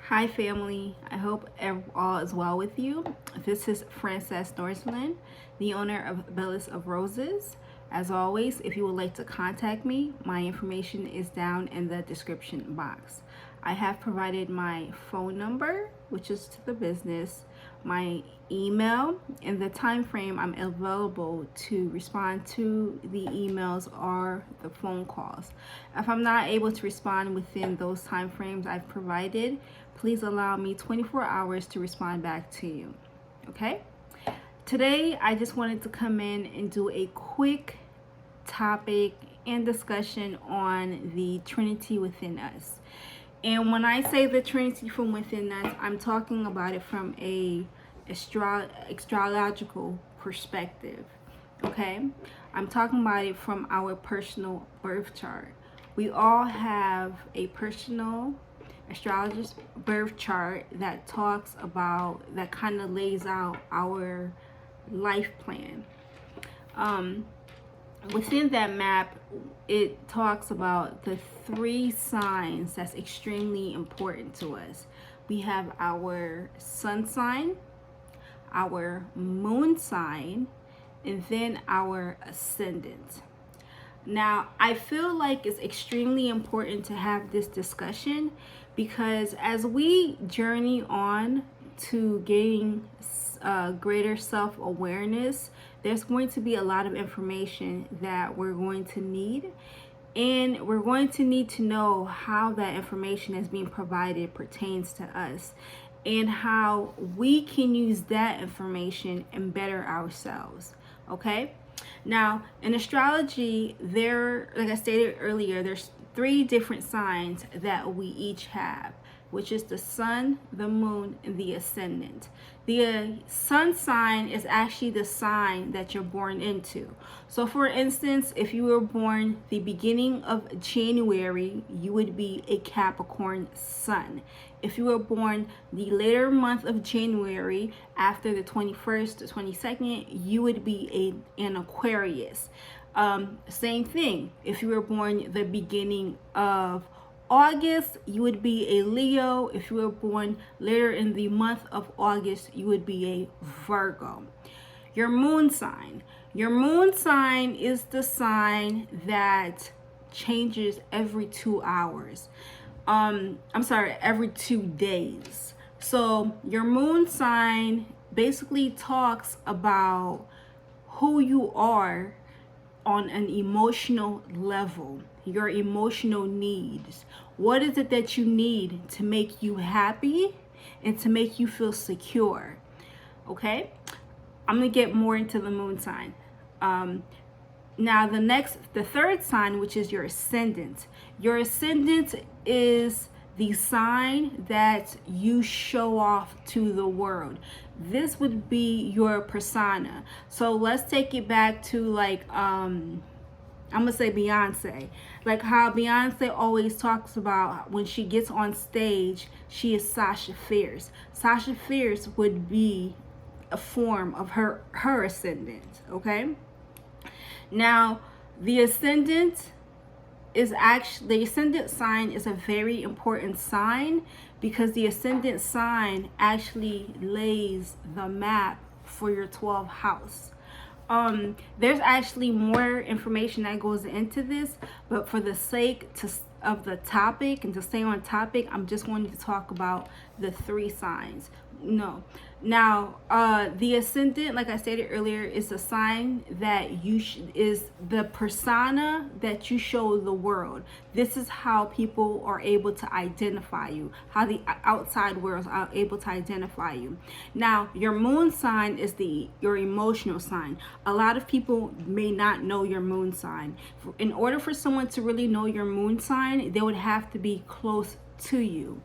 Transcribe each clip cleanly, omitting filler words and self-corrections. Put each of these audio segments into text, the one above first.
Hi family, I hope all is well with you. This is Francesse Norzelin, the owner of Bellis of Roses. As always, if you would like to contact me, my information is down in the description box. I have provided my phone number, which is to the business, my email, and the time frame I'm available to respond to the emails or the phone calls. If I'm not able to respond within those time frames I've provided, please allow me 24 hours to respond back to you. Okay? Today, I just wanted to come in and do a quick topic and discussion on the Trinity within us. And when I say the Trinity from within us, I'm talking about it from a astrological perspective. Okay? I'm talking about it from our personal birth chart. We all have a personal astrologist birth chart that talks about, that kind of lays out our life plan. Within that map, it talks about the 3 signs that's extremely important to us. We have our sun sign, our moon sign, and then our ascendant. Now, I feel like it's extremely important to have this discussion because as we journey on to gaining greater self-awareness, there's going to be a lot of information that we're going to need, and we're going to need to know how that information is being provided pertains to us and how we can use that information and better ourselves. Okay? Now, in astrology, like I stated earlier, there's 3 different signs that we each have, which is the sun, the moon, and the ascendant. The sun sign is actually the sign that you're born into. So for instance, if you were born the beginning of January, you would be a Capricorn sun. If you were born the later month of January, after the 21st to 22nd, you would be an Aquarius. Same thing. If you were born the beginning of August, you would be a Leo. If you were born later in the month of August, you would be a Virgo. Your moon sign. Your moon sign is the sign that changes every 2 hours. Every 2 days. So your moon sign basically talks about who you are on an emotional level, your emotional needs. What is it that you need to make you happy and to make you feel secure? Okay? I'm going to get more into the moon sign. Now the third sign, which is your ascendant. Your ascendant is the sign that you show off to the world. This would be your persona. So let's take it back to like, I'm gonna say Beyonce. Like how Beyonce always talks about when she gets on stage, she is Sasha Fierce. Sasha Fierce would be a form of her ascendant, okay? Now, the ascendant sign is a very important sign because the ascendant sign actually lays the map for your 12th house. There's actually more information that goes into this, but for the sake of the topic and to stay on topic, I'm just going to talk about the 3 signs. Now, the ascendant, like I stated earlier, is a sign that is the persona that you show the world. This is how people are able to identify you, how the outside world are able to identify you. Now, your moon sign is your emotional sign. A lot of people may not know your moon sign. In order for someone to really know your moon sign, they would have to be close to you.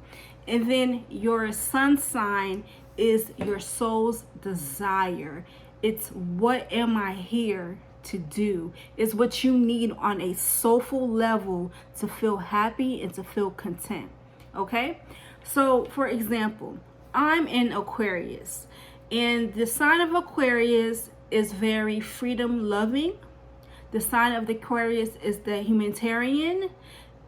And then your sun sign is your soul's desire. It's what am I here to do? It's what you need on a soulful level to feel happy and to feel content. Okay? So, for example, I'm in Aquarius, and the sign of Aquarius is very freedom loving. The sign of the Aquarius is the humanitarian,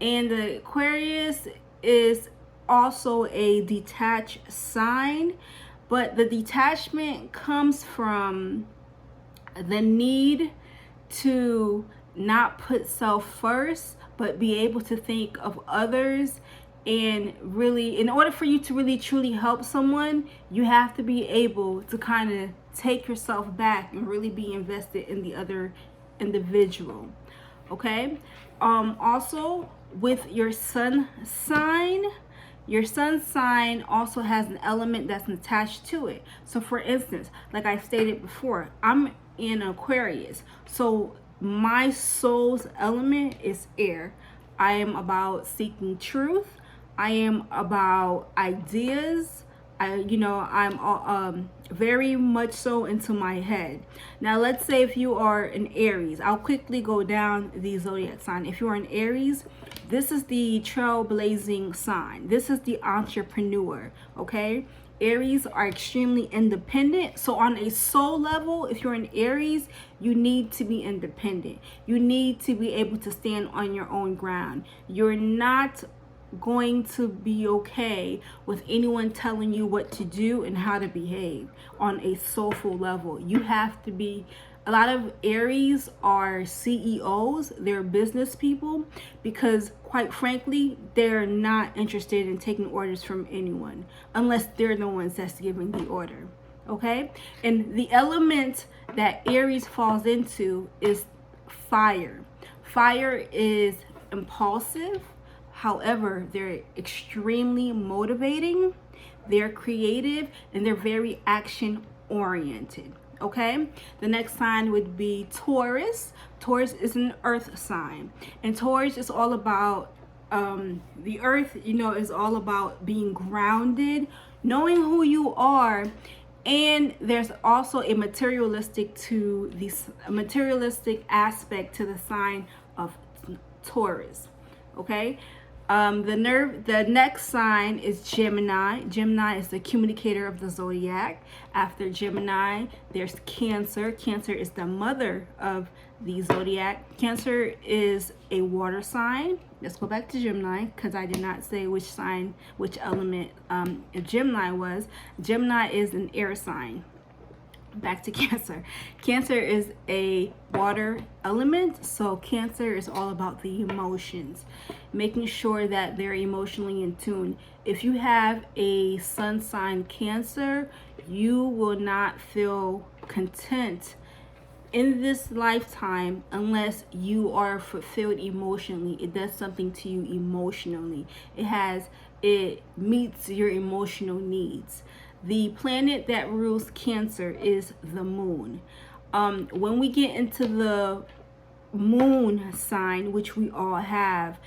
and the Aquarius is also a detached sign, but the detachment comes from the need to not put self first, but be able to think of others. And really, in order for you to really truly help someone, you have to be able to kind of take yourself back and really be invested in the other individual. Okay. Also, with your sun sign, your sun sign also has an element that's attached to it. So for instance, like I stated before, I'm in Aquarius, so my soul's element is air. I am about seeking truth. I am about ideas. I'm very much so into my head. Now, let's say if you are an Aries, I'll quickly go down the zodiac sign. If you're an Aries, this is the trailblazing sign. This is the entrepreneur, okay? Aries are extremely independent. So on a soul level, if you're an Aries, you need to be independent. You need to be able to stand on your own ground. You're not going to be okay with anyone telling you what to do and how to behave on a soulful level. You have to be, a lot of Aries are CEOs, they're business people, because quite frankly, they're not interested in taking orders from anyone unless they're the ones that's giving the order. Okay? And the element that Aries falls into is fire. Fire is impulsive. However, they're extremely motivating, they're creative, and they're very action oriented. Okay, the next sign would be Taurus. Taurus is an earth sign, and Taurus is all about the earth, is all about being grounded, knowing who you are. And there's also a materialistic aspect to the sign of Taurus. Okay. The next sign is Gemini. Gemini is the communicator of the zodiac. After Gemini, there's Cancer. Cancer is the mother of the zodiac. Cancer is a water sign. Let's go back to Gemini because I did not say which element Gemini was. Gemini is an air sign. Back to Cancer. Cancer is a water element, so Cancer is all about the emotions, making sure that they're emotionally in tune. If you have a sun sign Cancer, you will not feel content in this lifetime unless you are fulfilled emotionally. It does something to you emotionally. It meets your emotional needs. The planet that rules Cancer is the moon. When we get into the moon sign, which we all have,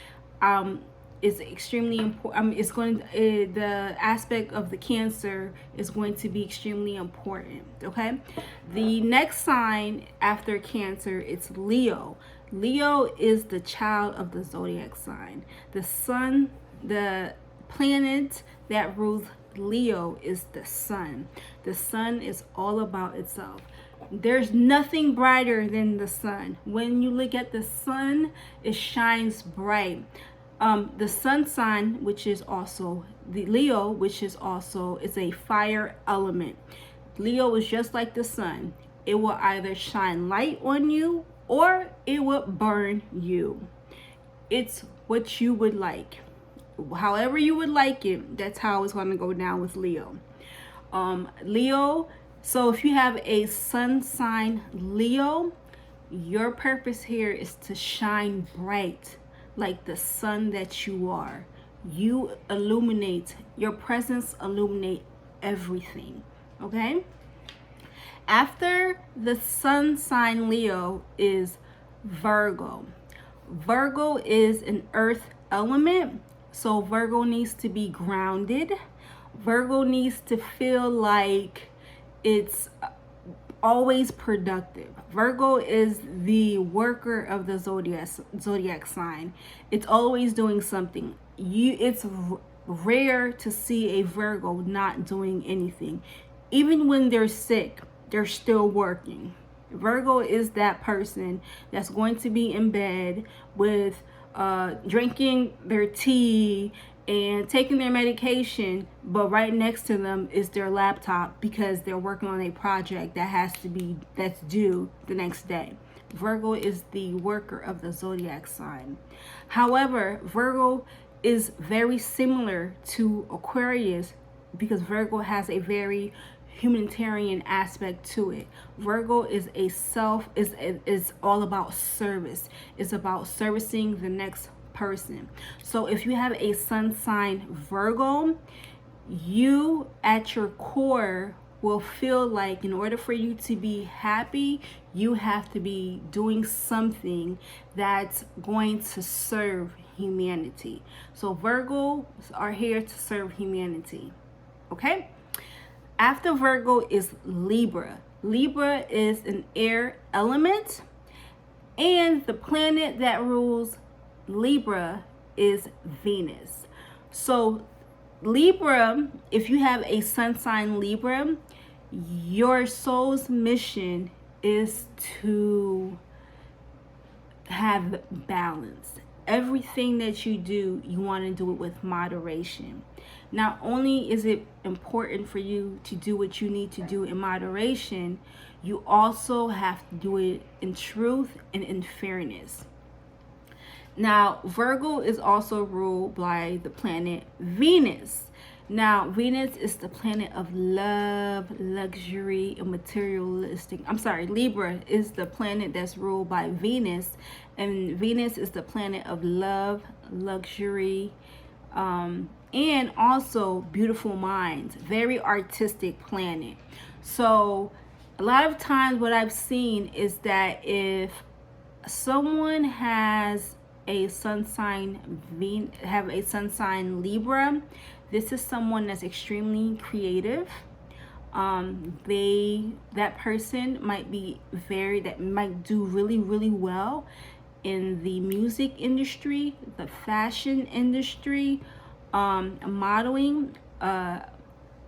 is extremely important. The aspect of the Cancer is going to be extremely important. Okay, the next sign after Cancer, it's Leo. Leo is the child of the zodiac sign. The sun, the planet that rules Leo is the sun. The sun is all about itself. There's nothing brighter than the sun. When you look at the sun, it shines bright. The sun sign, which is also the Leo, which is a fire element. Leo is just like the sun. It will either shine light on you or it will burn you. It's what you would like. However you would like it, that's how it's going to go down with Leo. Leo, so if you have a sun sign Leo, your purpose here is to shine bright like the sun that you are. You illuminate, your presence illuminate everything. Okay? After the sun sign Leo is Virgo. Virgo is an earth element. So Virgo needs to be grounded. Virgo needs to feel like it's always productive. Virgo is the worker of the zodiac sign. It's always doing something. It's rare to see a Virgo not doing anything. Even when they're sick, they're still working. Virgo is that person that's going to be in bed with drinking their tea and taking their medication, but right next to them is their laptop because they're working on a project that's due the next day. Virgo is the worker of the zodiac sign. However, Virgo is very similar to Aquarius because Virgo has a very humanitarian aspect to it. Virgo is is all about service. It's about servicing the next person. So if you have a sun sign Virgo, you at your core will feel like in order for you to be happy, you have to be doing something that's going to serve humanity. So Virgos are here to serve humanity. Okay? After Virgo is Libra. Libra is an air element, and the planet that rules Libra is Venus. So Libra, if you have a sun sign Libra, your soul's mission is to have balance. Everything that you do, you want to do it with moderation. Not only is it important for you to do what you need to do in moderation, you also have to do it in truth and in fairness. Now, Virgo is also ruled by the planet Venus. Now, Venus is the planet of love, luxury, and materialistic. Libra is the planet that's ruled by Venus, and Venus is the planet of love, luxury, and also beautiful minds. Very artistic planet. So, a lot of times what I've seen is that if someone has a sun sign Libra, this is someone that's extremely creative. That person might do really, really well in the music industry, the fashion industry, modeling.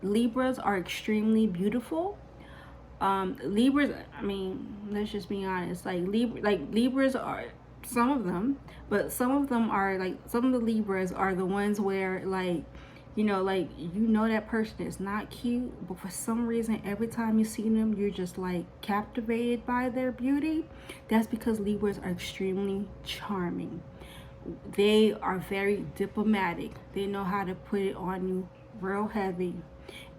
Libras are extremely beautiful. Libras, let's just be honest, Libras are, some of them are some of the Libras are the ones where that person is not cute, but for some reason every time you see them you're just captivated by their beauty. That's because Libras are extremely charming. They are very diplomatic. They know how to put it on you real heavy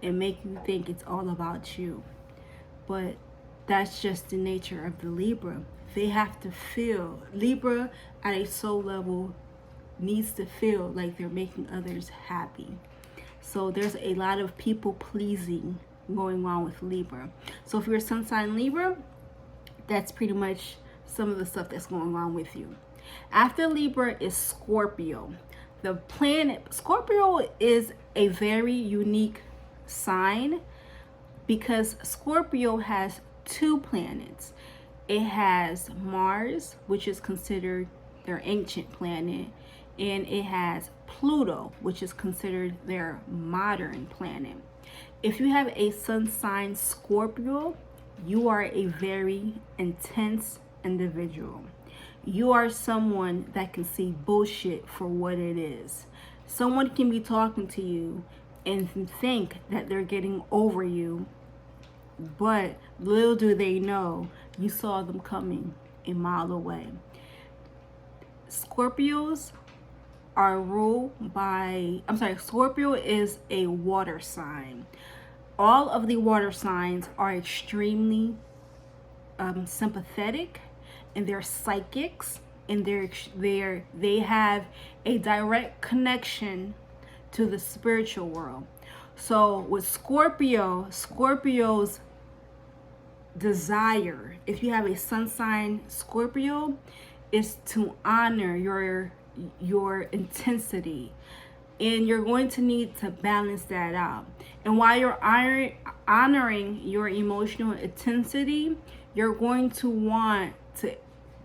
and make you think it's all about you. But that's just the nature of the Libra. They have to feel, Libra at a soul level needs to feel like they're making others happy. So there's a lot of people pleasing going on with Libra. So if you're a sun sign Libra, that's pretty much some of the stuff that's going on with you. After Libra is Scorpio. The planet Scorpio is a very unique sign because Scorpio has two planets. It has Mars, which is considered their ancient planet, and it has Pluto, which is considered their modern planet. If you have a sun sign Scorpio, you are a very intense individual. You are someone that can see bullshit for what it is. Someone can be talking to you and think that they're getting over you, but little do they know you saw them coming a mile away. Scorpios are ruled by, Scorpio is a water sign. All of the water signs are extremely sympathetic, and they're psychics, and they have a direct connection to the spiritual world. So with Scorpio's desire, if you have a sun sign Scorpio, is to honor your intensity, and you're going to need to balance that out. And while you're honoring your emotional intensity, you're going to want to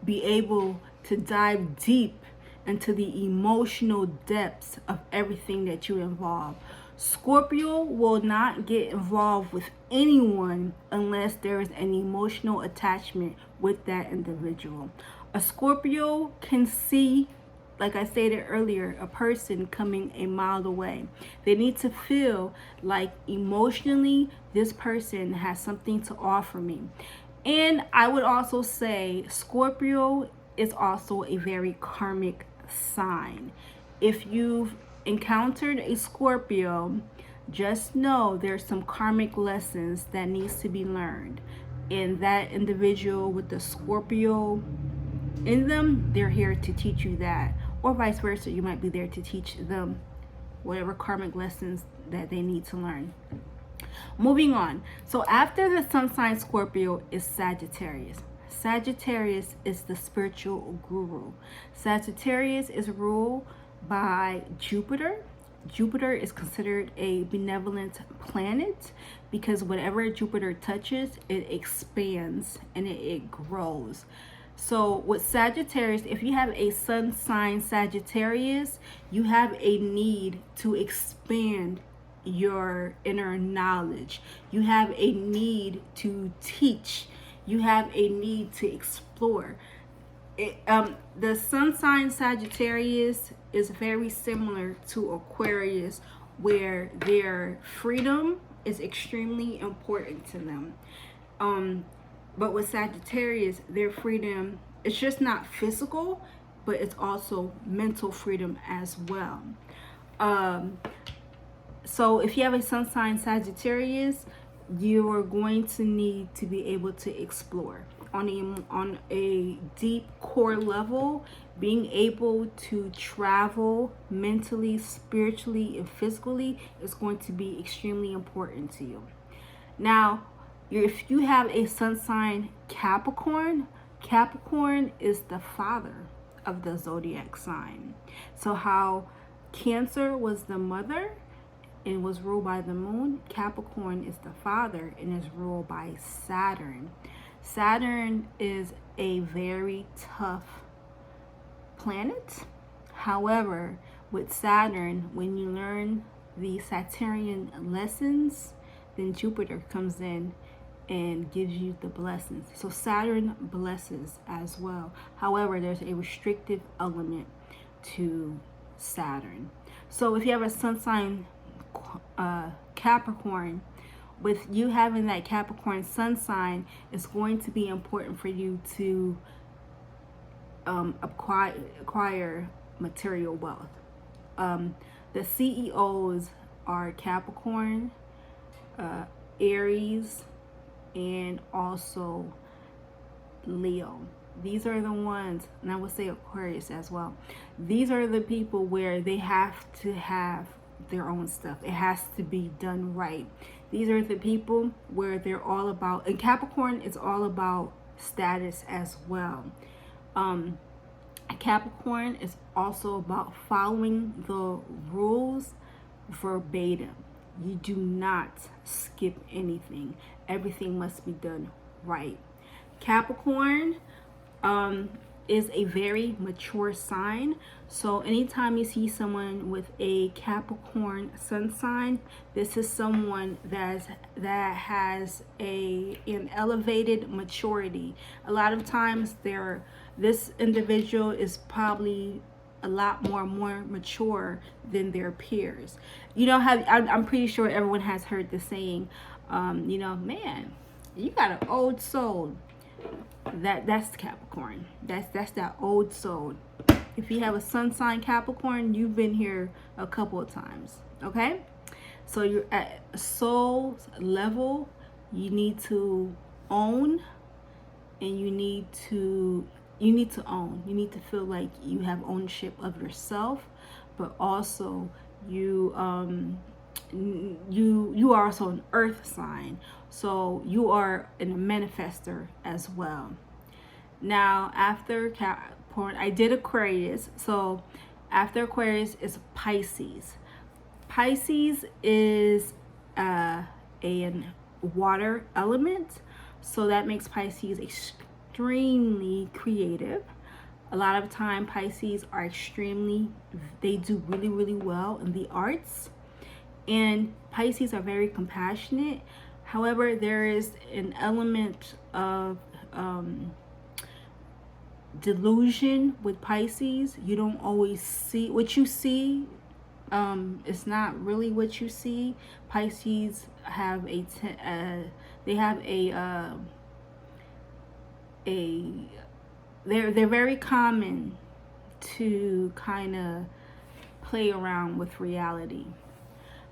be able to dive deep into the emotional depths of everything that you involve. Scorpio will not get involved with anyone unless there is an emotional attachment with that individual. A Scorpio can see like I stated earlier, a person coming a mile away. They need to feel like emotionally this person has something to offer me. And I would also say Scorpio is also a very karmic sign. If you've encountered a Scorpio, just know there's some karmic lessons that needs to be learned. And that individual with the Scorpio in them, they're here to teach you that. Or vice versa, you might be there to teach them whatever karmic lessons that they need to learn. Moving on. So after the sun sign Scorpio is Sagittarius. Sagittarius is the spiritual guru. Sagittarius is ruled by Jupiter. Jupiter is considered a benevolent planet because whatever Jupiter touches, it expands and it grows. So with Sagittarius, if you have a sun sign Sagittarius, you have a need to expand your inner knowledge. You have a need to teach. You have a need to explore. The sun sign Sagittarius is very similar to Aquarius, where their freedom is extremely important to them. But with Sagittarius, their freedom, it's just not physical, but it's also mental freedom as well. So if you have a sun sign Sagittarius, you are going to need to be able to explore on a deep core level. Being able to travel mentally, spiritually, and physically is going to be extremely important to you. Now, if you have a sun sign Capricorn, Capricorn is the father of the zodiac sign. So how Cancer was the mother and was ruled by the moon, Capricorn is the father and is ruled by Saturn. Saturn is a very tough planet. However, with Saturn, when you learn the Saturnian lessons, then Jupiter comes in and gives you the blessings. So Saturn blesses as well. However, there's a restrictive element to Saturn. So if you have a sun sign Capricorn, with you having that Capricorn sun sign, it's going to be important for you to acquire material wealth. The CEOs are Capricorn, Aries, and also Leo. These are the ones, and I would say Aquarius as well. These are the people where they have to have their own stuff. It has to be done right. These are the people where they're all about, and Capricorn is all about status as well. Capricorn is also about following the rules verbatim. You do not skip anything. Everything must be done right. Capricorn is a very mature sign. So anytime you see someone with a Capricorn sun sign, this is someone that has an elevated maturity. A lot of times this individual is probably a lot more mature than their peers. You know, I'm pretty sure everyone has heard the saying, man, you got an old soul. That's Capricorn. That's that old soul. If you have a sun sign Capricorn, you've been here a couple of times. Okay, so you're at soul level. You need to own, and you need to own. You need to feel like you have ownership of yourself, but also you are also an earth sign, so you are a manifester as well. Now after Capricorn, I did Aquarius. So after Aquarius is Pisces. Pisces is a water element, so that makes Pisces extremely creative. A lot of time Pisces are they do really well in the arts, and Pisces are very compassionate. However, there is an element of delusion with Pisces. You don't always see what you see. It's not really what you see. Pisces have they're very common to kind of play around with reality.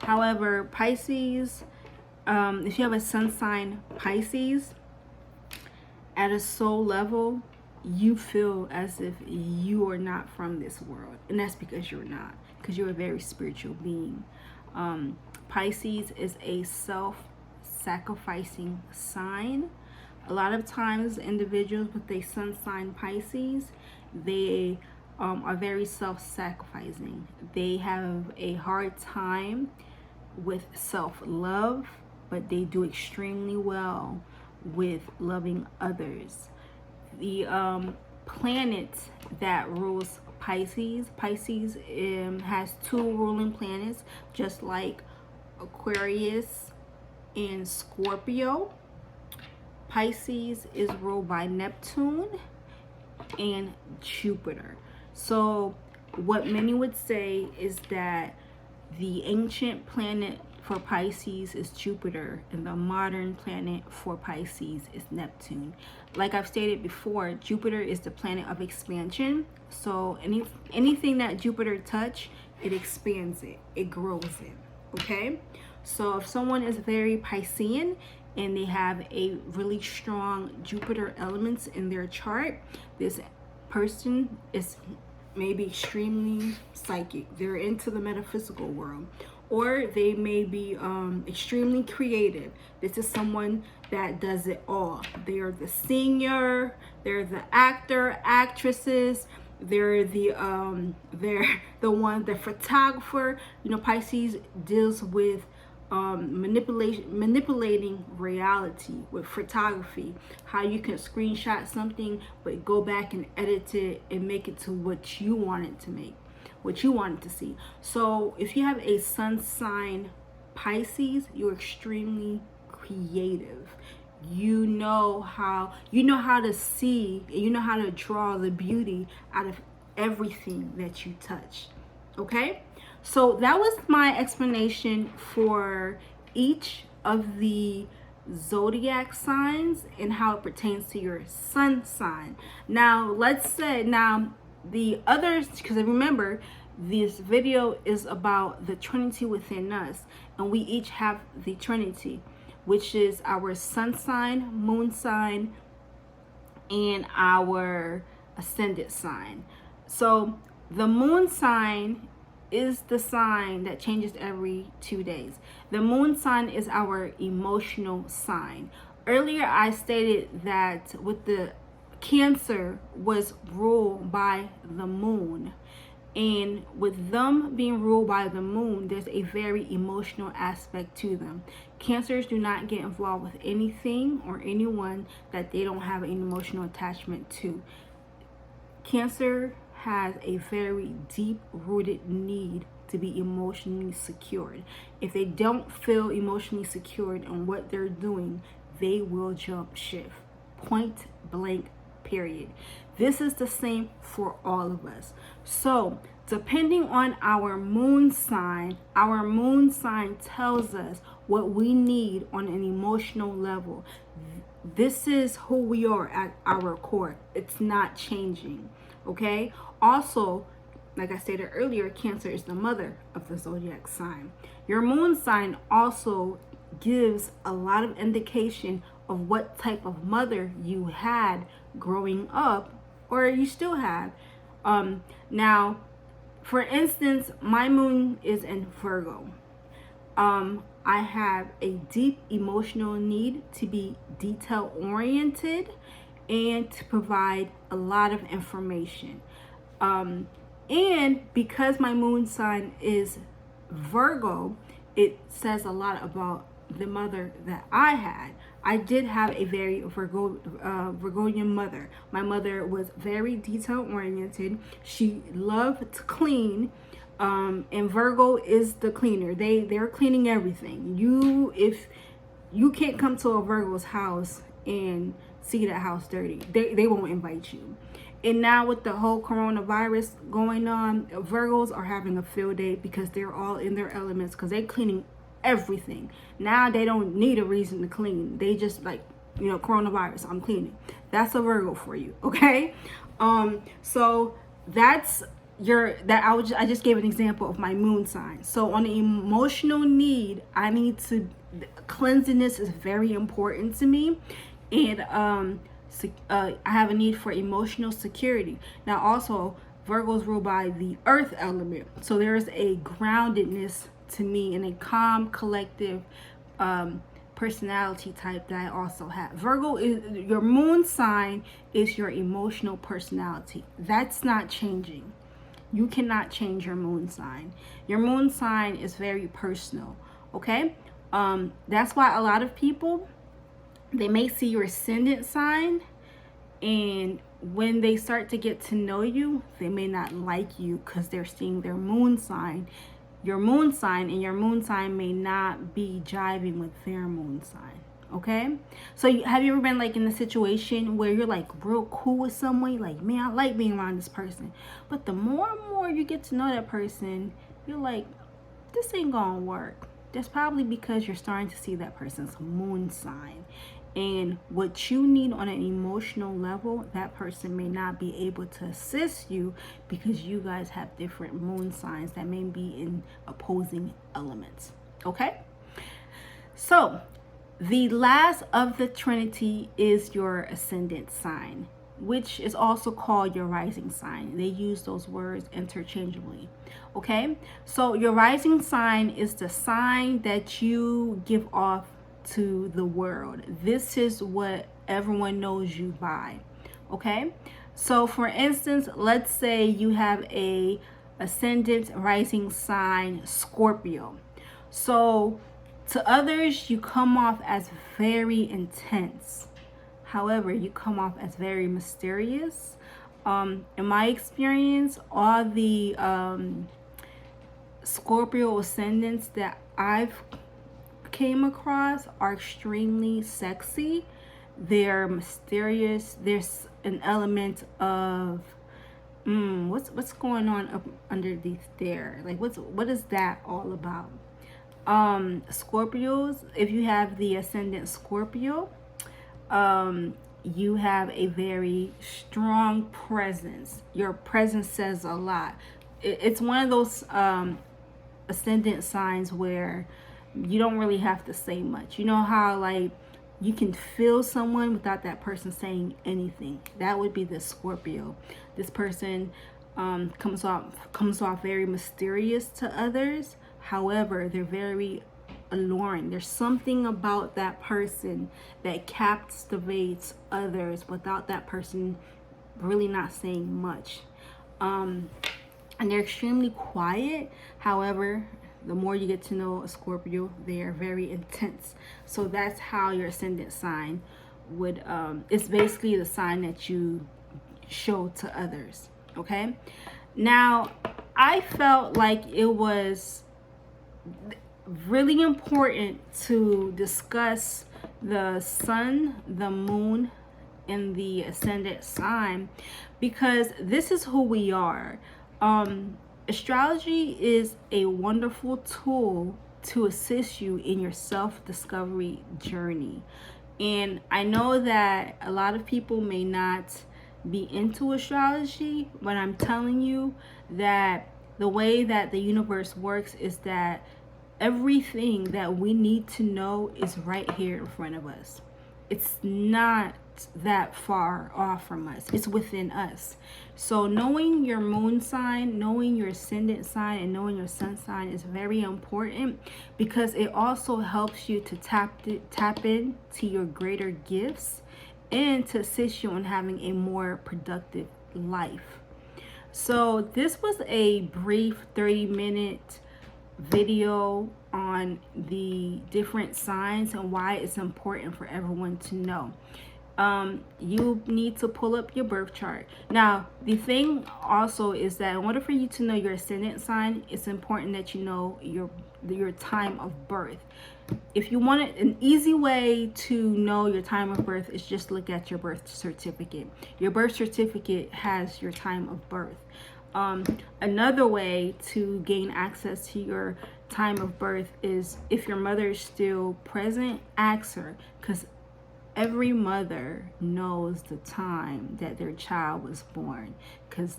However, Pisces, if you have a sun sign Pisces, at a soul level, you feel as if you are not from this world. And that's because you're not, because you're a very spiritual being. Pisces is a self-sacrificing sign. A lot of times individuals with a sun sign Pisces, they are very self-sacrificing. They have a hard time with self-love, but they do extremely well with loving others. The planet that rules Pisces has two ruling planets, just like Aquarius and Scorpio. Pisces is ruled by Neptune and Jupiter. So what many would say is that the ancient planet for Pisces is Jupiter, and the modern planet for Pisces is Neptune. Like I've stated before, Jupiter is the planet of expansion. So anything that Jupiter touch, it expands it, it grows it. Okay? So if someone is very Piscean and they have a really strong Jupiter elements in their chart, this person is maybe extremely psychic. They're into the metaphysical world. Or they may be extremely creative. This is someone that does it all. They're the singer, they're the actor, actresses, they're the photographer. You know, Pisces deals with manipulating reality with photography. How you can screenshot something but go back and edit it and make it to what you want it to make, what you want to see. So if you have a sun sign Pisces, you're extremely creative. You know how to see, and you know how to draw the beauty out of everything that you touch. Okay? So that was my explanation for each of the zodiac signs and how it pertains to your sun sign. Now, let's say the others, because remember, this video is about the Trinity within us, and we each have the Trinity, which is our sun sign, moon sign, and our ascendant sign. So the moon sign is the sign that changes every 2 days. The moon sign is our emotional sign. Earlier I stated that with the Cancer was ruled by the moon, and with them being ruled by the moon, there's a very emotional aspect to them. Cancers do not get involved with anything or anyone that they don't have an emotional attachment to. Cancer has a very deep-rooted need to be emotionally secured. If they don't feel emotionally secured in what they're doing, they will jump ship. Point blank, period. This is the same for all of us. So depending on our moon sign tells us what we need on an emotional level. This is who we are at our core. It's not changing. Okay? Also, like I stated earlier, Cancer is the mother of the zodiac sign. Your moon sign also gives a lot of indication of what type of mother you had growing up, or you still have. Now, for instance, my moon is in Virgo. I have a deep emotional need to be detail oriented and to provide a lot of information. And because my moon sign is Virgo, it says a lot about the mother that I had. I did have a very Virgonian mother. My mother was very detail oriented. She loved to clean. And Virgo is the cleaner. They're cleaning everything. If you can't come to a Virgo's house and see that house dirty, they won't invite you. And now with the whole coronavirus going on, Virgos are having a field day because they're all in their elements, because they're cleaning everything. Now they don't need a reason to clean. They just like, you know, coronavirus, I'm cleaning. That's a Virgo for you, okay? So that's I just gave an example of my moon sign. So on the emotional need, cleanliness is very important to me. And I have a need for emotional security. Now also, Virgos rule by the earth element. So there's a groundedness to me and a calm, collective personality type that I also have. Virgo is your moon sign, is your emotional personality. That's not changing. You cannot change your moon sign. Your moon sign is very personal, okay? That's why a lot of people, they may see your ascendant sign, and when they start to get to know you, they may not like you because they're seeing their moon sign, your moon sign, and your moon sign may not be jiving with their moon sign, okay? So have you ever been like in a situation where you're like real cool with someone, like, man, I like being around this person, but the more and more you get to know that person, you're like, this ain't gonna work. That's probably because you're starting to see that person's moon sign. And what you need on an emotional level, that person may not be able to assist you because you guys have different moon signs that may be in opposing elements. Okay? So, the last of the Trinity is your ascendant sign, which is also called your rising sign. They use those words interchangeably. Okay? So, your rising sign is the sign that you give off to the world. This is what everyone knows you by. Okay, so for instance, let's say you have a ascendant rising sign Scorpio. So to others, you come off as very intense. However, you come off as very mysterious. In my experience, all the Scorpio ascendants that I've came across are extremely sexy. They're mysterious. There's an element of what's going on up underneath there, like what is that all about? Scorpios, if you have the ascendant Scorpio, you have a very strong presence. Your presence says a lot. It's one of those ascendant signs where you don't really have to say much. You know how like you can feel someone without that person saying anything? That would be the Scorpio. This person comes off very mysterious to others. However, they're very alluring. There's something about that person that captivates others without that person really not saying much. And they're extremely quiet. However, the more you get to know a Scorpio, they are very intense. So that's how your ascendant sign would, it's basically the sign that you show to others, okay? Now, I felt like it was really important to discuss the sun, the moon, and the ascendant sign because this is who we are. Astrology is a wonderful tool to assist you in your self-discovery journey. And I know that a lot of people may not be into astrology, but I'm telling you that the way that the universe works is that everything that we need to know is right here in front of us. It's not that far off from us. It's within us. So knowing your moon sign, knowing your ascendant sign, and knowing your sun sign is very important because it also helps you to tap into your greater gifts and to assist you in having a more productive life. So this was a brief 30-minute video on the different signs and why it's important for everyone to know. you need to pull up your birth chart. Now, the thing also is that in order for you to know your ascendant sign, it's important that you know your time of birth. If you want it, an easy way to know your time of birth is just look at your birth certificate. Your birth certificate has your time of birth. Another way to gain access to your time of birth is if your mother is still present, ask her, because every mother knows the time that their child was born, because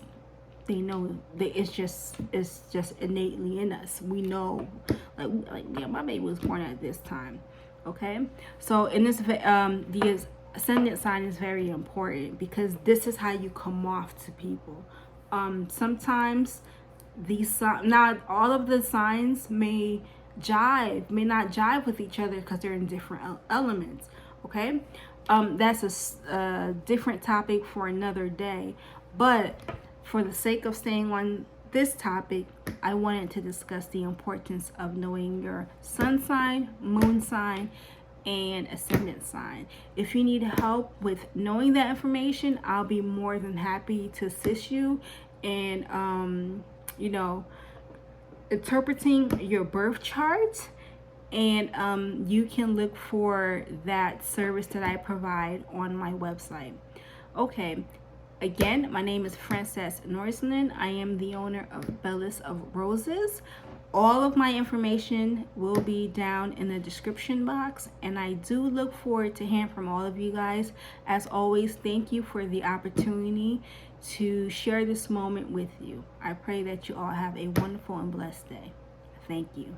they know that it's just innately in us. We know, like yeah, my baby was born at this time. Okay, so in this the ascendant sign is very important because this is how you come off to people. Sometimes these, not all of the signs may not jive with each other because they're in different elements. Okay, that's a different topic for another day, but for the sake of staying on this topic, I wanted to discuss the importance of knowing your sun sign, moon sign, and ascendant sign. If you need help with knowing that information, I'll be more than happy to assist you in interpreting your birth chart. And you can look for that service that I provide on my website. Okay, again, my name is Francesse Norzelin. I am the owner of Bellis of Roses. All of my information will be down in the description box, and I do look forward to hearing from all of you guys. As always, thank you for the opportunity to share this moment with you. I pray that you all have a wonderful and blessed day. Thank you.